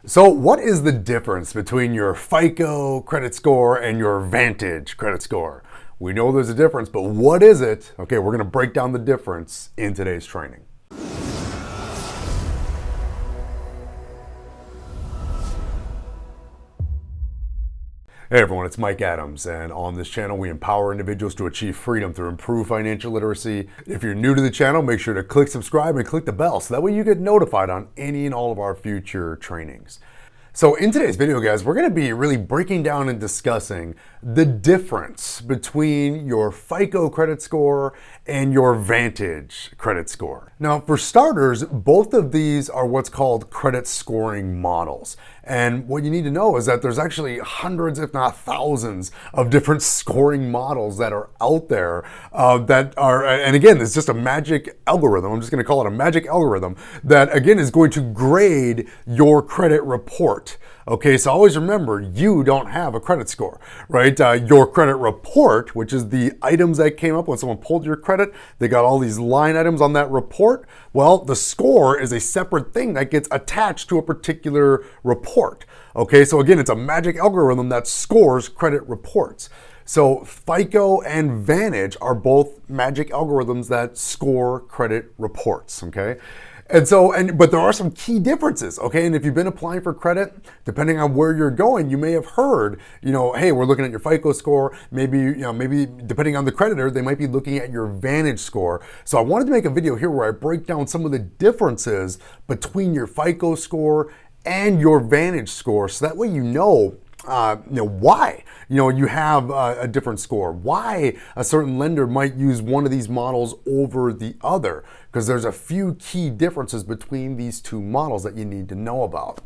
So what is the difference between your FICO credit score and your Vantage credit score? We know there's a difference, but what is it? Okay, we're gonna break down the difference in today's training. Hey everyone, it's Mike Adams, and on this channel we empower individuals to achieve freedom through improved financial literacy. If you're new to the channel, make sure to click subscribe and click the bell so that way you get notified on any and all of our future trainings. So in today's video, guys, we're going to be really breaking down and discussing the difference between your FICO credit score and your Vantage credit score. Now, for starters, both of these are what's called credit scoring models. And what you need to know is that there's actually hundreds, if not thousands, of different scoring models that are out there that are, and again, it's just a magic algorithm. I'm just going to call it a magic algorithm that, again, is going to grade your credit report. Okay, so always remember, you don't have a credit score, right? Your credit report, which is the items that came up when someone pulled your credit, they got all these line items on that report. Well, the score is a separate thing that gets attached to a particular report. Okay, so again, it's a magic algorithm that scores credit reports. So FICO and Vantage are both magic algorithms that score credit reports, okay? But there are some key differences, okay? And if you've been applying for credit, depending on where you're going, you may have heard, hey, we're looking at your FICO score. Maybe depending on the creditor, they might be looking at your Vantage score. So I wanted to make a video here where I break down some of the differences between your FICO score and your Vantage score, so that way you know why you have a different score, why a certain lender might use one of these models over the other, because there's a few key differences between these two models that you need to know about.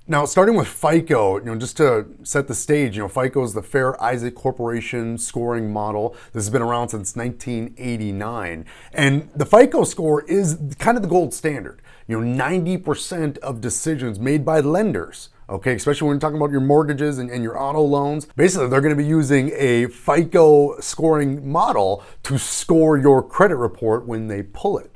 Now, starting with FICO, just to set the stage, FICO is the Fair Isaac Corporation scoring model. This has been around since 1989, and the FICO score is kind of the gold standard. 90% of decisions made by lenders, okay, especially when you're talking about your mortgages and your auto loans, basically they're going to be using a FICO scoring model to score your credit report when they pull it.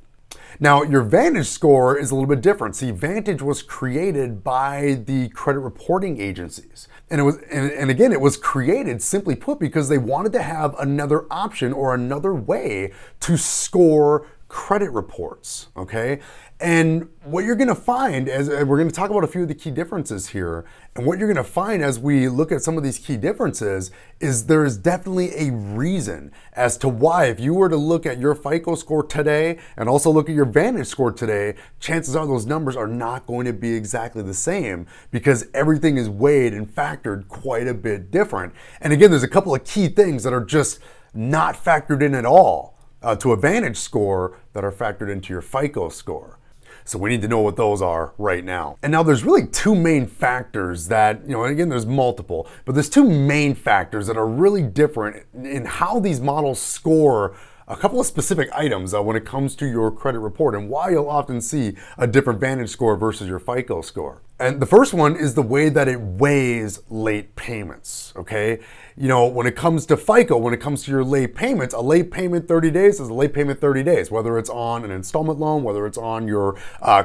Now, your Vantage score is a little bit different. See, Vantage was created by the credit reporting agencies. And it was created, simply put, because they wanted to have another option or another way to score credit reports, okay? And what you're gonna find, as we're gonna talk about a few of the key differences here, and what you're gonna find as we look at some of these key differences is there is definitely a reason as to why, if you were to look at your FICO score today and also look at your Vantage score today, chances are those numbers are not going to be exactly the same, because everything is weighed and factored quite a bit different. And again, there's a couple of key things that are just not factored in at all to a Vantage score that are factored into your FICO score. So we need to know what those are right now. And now there's really two main factors that, and again, there's multiple, but there's two main factors that are really different in how these models score a couple of specific items when it comes to your credit report, and why you'll often see a different Vantage score versus your FICO score. And the first one is the way that it weighs late payments, okay? When it comes to FICO, when it comes to your late payments, a late payment 30 days is a late payment 30 days, whether it's on an installment loan, whether it's on your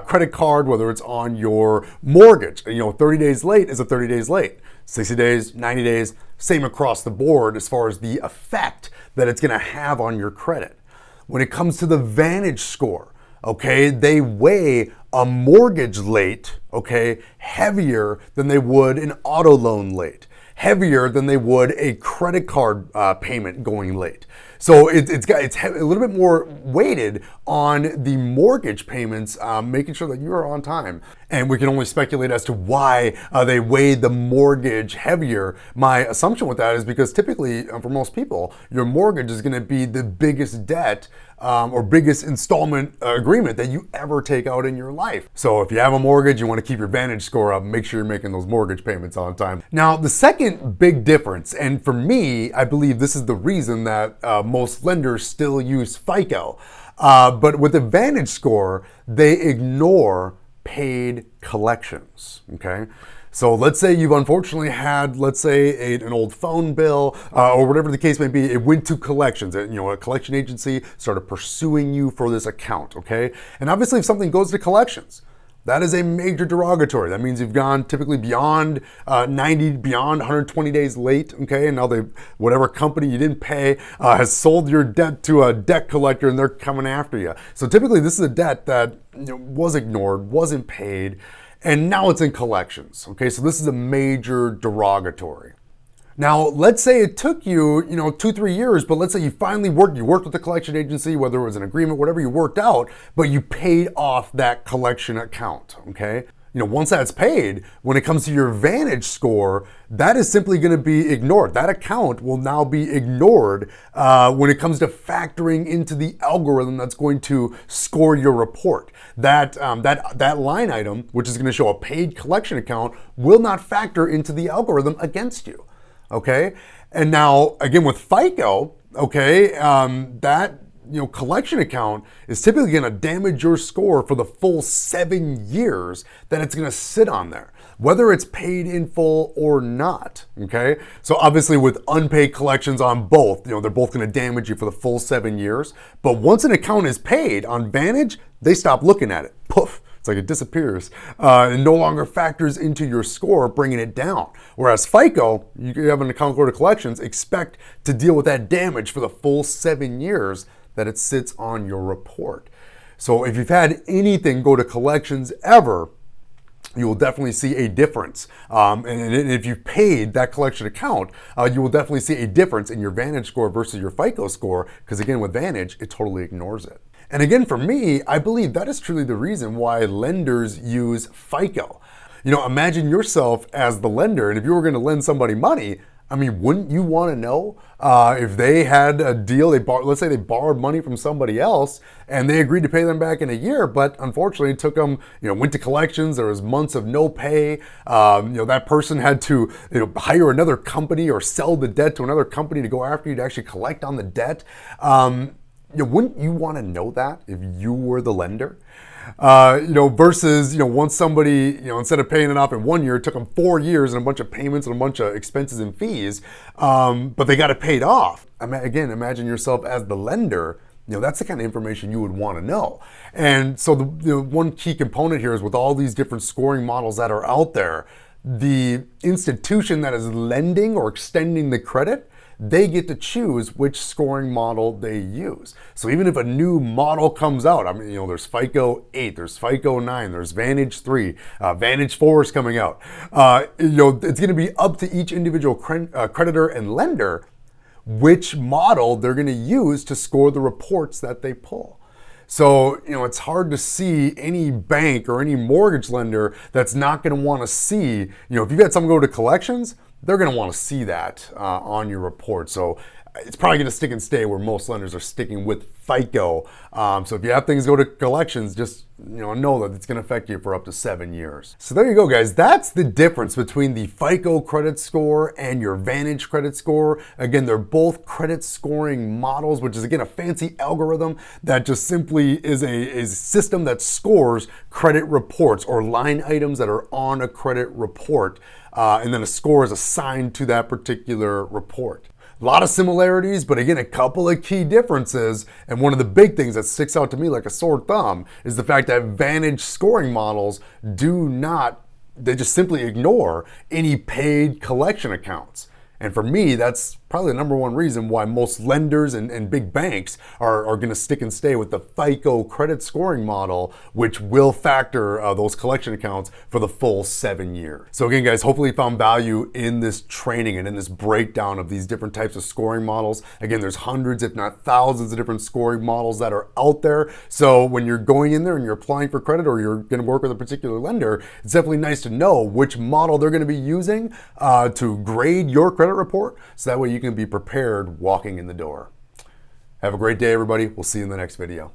credit card, whether it's on your mortgage. 30 days late is a 30 days late. 60 days, 90 days, same across the board as far as the effect that it's gonna have on your credit. When it comes to the Vantage score, okay, they weigh a mortgage late, okay, heavier than they would an auto loan late, heavier than they would a credit card payment going late. So it's a little bit more weighted on the mortgage payments, making sure that you are on time. And we can only speculate as to why they weighed the mortgage heavier. My assumption with that is because typically, for most people, your mortgage is gonna be the biggest debt or biggest installment agreement that you ever take out in your life. So if you have a mortgage, you want to keep your Vantage score up, make sure you're making those mortgage payments on time. Now, the second big difference, and for me, I believe this is the reason that most lenders still use FICO, but with the Vantage score, they ignore paid collections, okay? So let's say you've unfortunately had, let's say, an old phone bill or whatever the case may be. It went to collections. A collection agency started pursuing you for this account, okay? And obviously, if something goes to collections, That is a major derogatory. That means you've gone typically beyond 120 days late, okay? And now whatever company you didn't pay has sold your debt to a debt collector and they're coming after you. So typically this is a debt that was ignored, wasn't paid, and now it's in collections, okay? So this is a major derogatory. Now, let's say it took you, 2-3 years, but let's say you finally worked with the collection agency, whether it was an agreement, whatever you worked out, but you paid off that collection account, okay? Once that's paid, when it comes to your Vantage score, that is simply going to be ignored. That account will now be ignored when it comes to factoring into the algorithm that's going to score your report. That line item, which is going to show a paid collection account, will not factor into the algorithm against you. Okay, and now again with FICO, okay, that collection account is typically going to damage your score for the full 7 years that it's going to sit on there, whether it's paid in full or not. Okay, so obviously with unpaid collections on both, they're both going to damage you for the full 7 years. But once an account is paid on Vantage, they stop looking at it. Poof. It's like it disappears and no longer factors into your score, bringing it down. Whereas FICO, you have an account go to collections, expect to deal with that damage for the full 7 years that it sits on your report. So if you've had anything go to collections ever, you will definitely see a difference. And if you've paid that collection account, you will definitely see a difference in your Vantage score versus your FICO score, because again, with Vantage, it totally ignores it. And again, for me, I believe that is truly the reason why lenders use FICO. Imagine yourself as the lender, and if you were going to lend somebody money, wouldn't you want to know if they had a deal, let's say they borrowed money from somebody else and they agreed to pay them back in a year, but unfortunately it took them, went to collections, there was months of no pay, that person had to hire another company or sell the debt to another company to go after you to actually collect on the debt. Wouldn't you want to know that if you were the lender? Versus, once somebody, instead of paying it off in 1 year, it took them 4 years and a bunch of payments and a bunch of expenses and fees, but they got it paid off. Again, imagine yourself as the lender. That's the kind of information you would want to know. And so the one key component here is with all these different scoring models that are out there, the institution that is lending or extending the credit, they get to choose which scoring model they use. So even if a new model comes out, there's FICO 8, there's FICO 9, there's Vantage 3, Vantage 4 is coming out. It's going to be up to each individual creditor and lender which model they're going to use to score the reports that they pull. So, it's hard to see any bank or any mortgage lender that's not going to want to see, if you've had someone go to collections, they're going to want to see that on your report. So it's probably going to stick and stay where most lenders are sticking with FICO. So if you have things go to collections, just know that it's going to affect you for up to 7 years. So there you go, guys. That's the difference between the FICO credit score and your Vantage credit score. Again, they're both credit scoring models, which is again a fancy algorithm that just simply is a system that scores credit reports or line items that are on a credit report. And then a score is assigned to that particular report. A lot of similarities, but again, a couple of key differences. And one of the big things that sticks out to me like a sore thumb is the fact that Vantage scoring models they just simply ignore any paid collection accounts. And for me, that's probably the number one reason why most lenders and big banks are going to stick and stay with the FICO credit scoring model, which will factor those collection accounts for the full 7 years. So again, guys, hopefully you found value in this training and in this breakdown of these different types of scoring models. Again, there's hundreds, if not thousands of different scoring models that are out there. So when you're going in there and you're applying for credit or you're going to work with a particular lender, it's definitely nice to know which model they're going to be using to grade your credit report, so that way you can be prepared walking in the door. Have a great day, everybody. We'll see you in the next video.